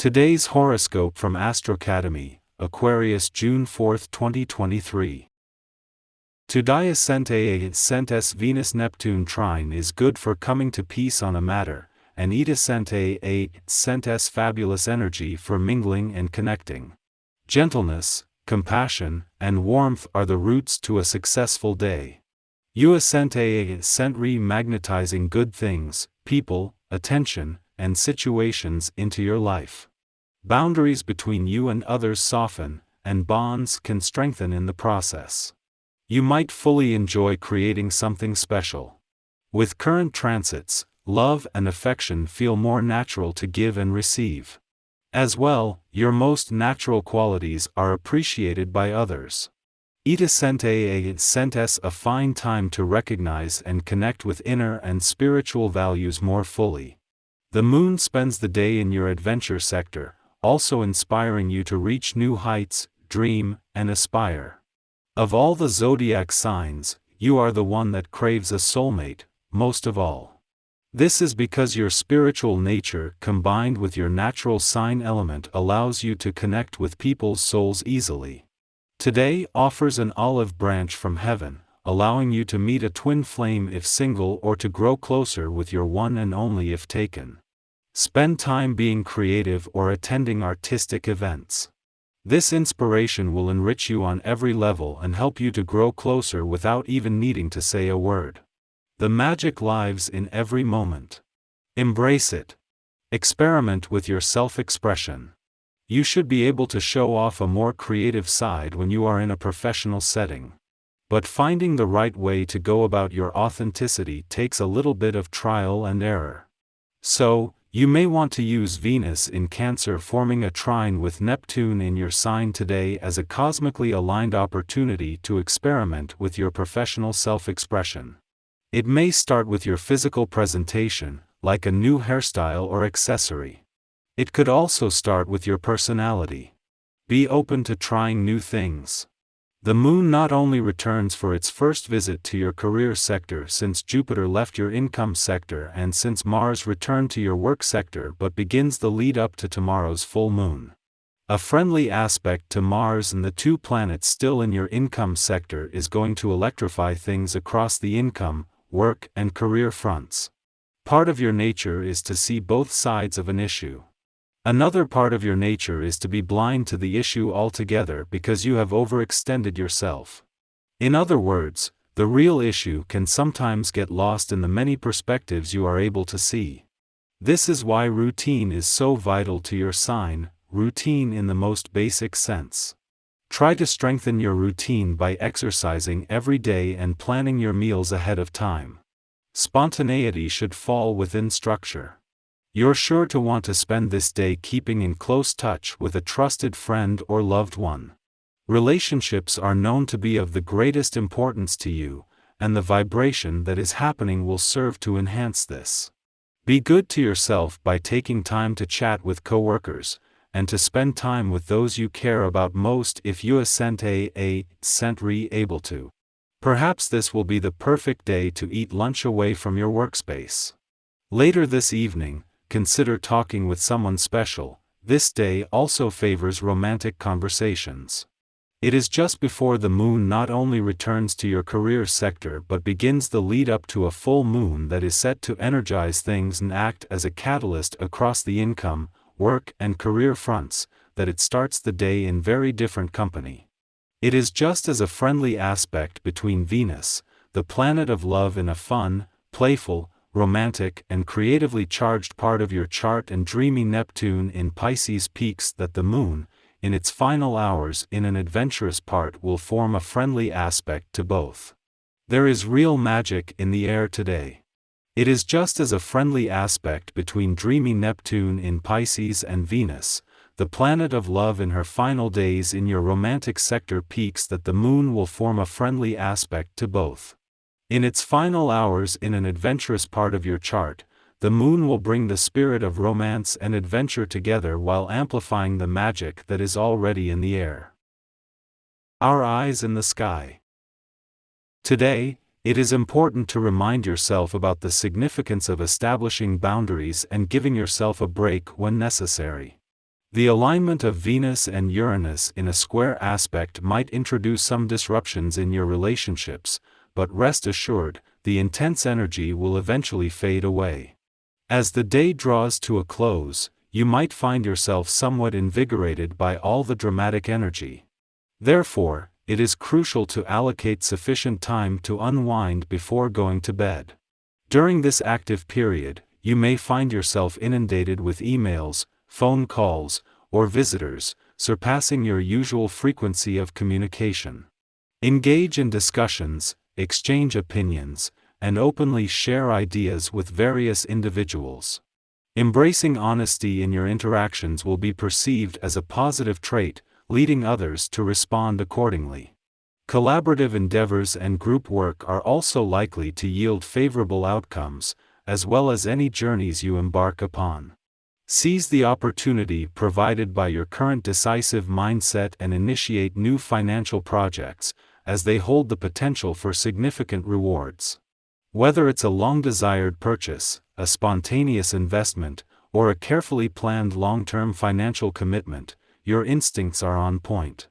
Today's horoscope from Astrocademy, Aquarius June 4, 2023. Today Ascent Venus Neptune trine is good for coming to peace on a matter, and Ascent fabulous energy for mingling and connecting. Gentleness, compassion, and warmth are the roots to a successful day. Ascent magnetizing good things, people, attention, and situations into your life. Boundaries between you and others soften, and bonds can strengthen in the process. You might fully enjoy creating something special. With current transits, love and affection feel more natural to give and receive. As well, your most natural qualities are appreciated by others. Ascent a fine time to recognize and connect with inner and spiritual values more fully. The moon spends the day in your adventure sector, also inspiring you to reach new heights, dream, and aspire. Of all the zodiac signs, you are the one that craves a soulmate, most of all. This is because your spiritual nature combined with your natural sign element allows you to connect with people's souls easily. Today offers an olive branch from heaven, allowing you to meet a twin flame if single or to grow closer with your one and only if taken. Spend time being creative or attending artistic events. This inspiration will enrich you on every level and help you to grow closer without even needing to say a word. The magic lives in every moment. Embrace it. Experiment with your self-expression. You should be able to show off a more creative side when you are in a professional setting. But finding the right way to go about your authenticity takes a little bit of trial and error. So, you may want to use Venus in Cancer forming a trine with Neptune in your sign today as a cosmically aligned opportunity to experiment with your professional self-expression. It may start with your physical presentation, like a new hairstyle or accessory. It could also start with your personality. Be open to trying new things. The moon not only returns for its first visit to your career sector since Jupiter left your income sector and since Mars returned to your work sector but begins the lead up to tomorrow's full moon. A friendly aspect to Mars and the two planets still in your income sector is going to electrify things across the income, work, and career fronts. Part of your nature is to see both sides of an issue. Another part of your nature is to be blind to the issue altogether because you have overextended yourself. In other words, the real issue can sometimes get lost in the many perspectives you are able to see. This is why routine is so vital to your sign, routine in the most basic sense. Try to strengthen your routine by exercising every day and planning your meals ahead of time. Spontaneity should fall within structure. You're sure to want to spend this day keeping in close touch with a trusted friend or loved one. Relationships are known to be of the greatest importance to you, and the vibration that is happening will serve to enhance this. Be good to yourself by taking time to chat with coworkers, and to spend time with those you care about most if you ascent able to. Perhaps this will be the perfect day to eat lunch away from your workspace. Later this evening, consider talking with someone special. This day also favors romantic conversations. It is just before the moon not only returns to your career sector but begins the lead up to a full moon that is set to energize things and act as a catalyst across the income, work, and career fronts, that it starts the day in very different company. It is just as a friendly aspect between Venus, the planet of love, in a fun, playful, romantic, and creatively charged part of your chart, and dreamy Neptune in Pisces peaks that the moon, in its final hours in an adventurous part, will form a friendly aspect to both. There is real magic in the air today. It is just as a friendly aspect between dreamy Neptune in Pisces and Venus, the planet of love, in her final days in your romantic sector peaks that the moon will form a friendly aspect to both. In its final hours in an adventurous part of your chart, the moon will bring the spirit of romance and adventure together while amplifying the magic that is already in the air. Our eyes in the sky. Today, it is important to remind yourself about the significance of establishing boundaries and giving yourself a break when necessary. The alignment of Venus and Uranus in a square aspect might introduce some disruptions in your relationships, but rest assured, the intense energy will eventually fade away. As the day draws to a close, you might find yourself somewhat invigorated by all the dramatic energy. Therefore, it is crucial to allocate sufficient time to unwind before going to bed. During this active period, you may find yourself inundated with emails, phone calls, or visitors, surpassing your usual frequency of communication. Engage in discussions, exchange opinions, and openly share ideas with various individuals. Embracing honesty in your interactions will be perceived as a positive trait, leading others to respond accordingly. Collaborative endeavors and group work are also likely to yield favorable outcomes, as well as any journeys you embark upon. Seize the opportunity provided by your current decisive mindset and initiate new financial projects, as they hold the potential for significant rewards. Whether it's a long-desired purchase, a spontaneous investment, or a carefully planned long-term financial commitment, your instincts are on point.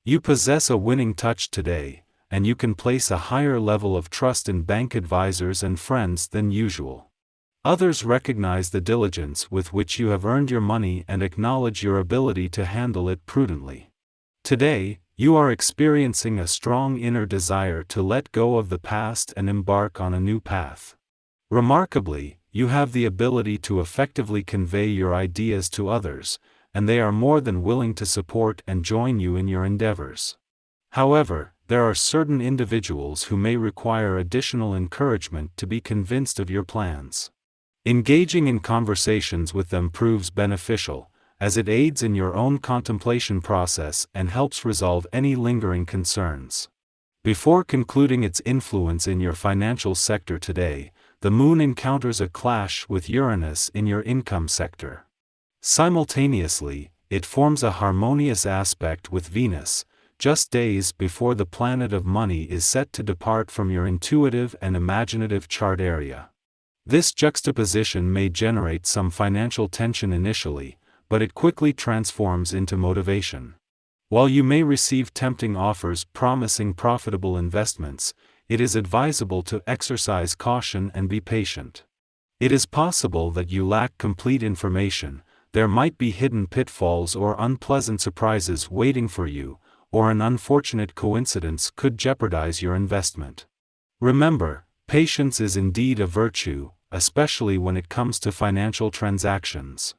You possess a winning touch today, and you can place a higher level of trust in bank advisors and friends than usual. Others recognize the diligence with which you have earned your money and acknowledge your ability to handle it prudently. Today, you are experiencing a strong inner desire to let go of the past and embark on a new path. Remarkably, you have the ability to effectively convey your ideas to others, and they are more than willing to support and join you in your endeavors. However, there are certain individuals who may require additional encouragement to be convinced of your plans. Engaging in conversations with them proves beneficial, as it aids in your own contemplation process and helps resolve any lingering concerns. Before concluding its influence in your financial sector today, the Moon encounters a clash with Uranus in your income sector. Simultaneously, it forms a harmonious aspect with Venus, just days before the planet of money is set to depart from your intuitive and imaginative chart area. This juxtaposition may generate some financial tension initially, but it quickly transforms into motivation. While you may receive tempting offers promising profitable investments, it is advisable to exercise caution and be patient. It is possible that you lack complete information, there might be hidden pitfalls or unpleasant surprises waiting for you, or an unfortunate coincidence could jeopardize your investment. Remember, patience is indeed a virtue, especially when it comes to financial transactions.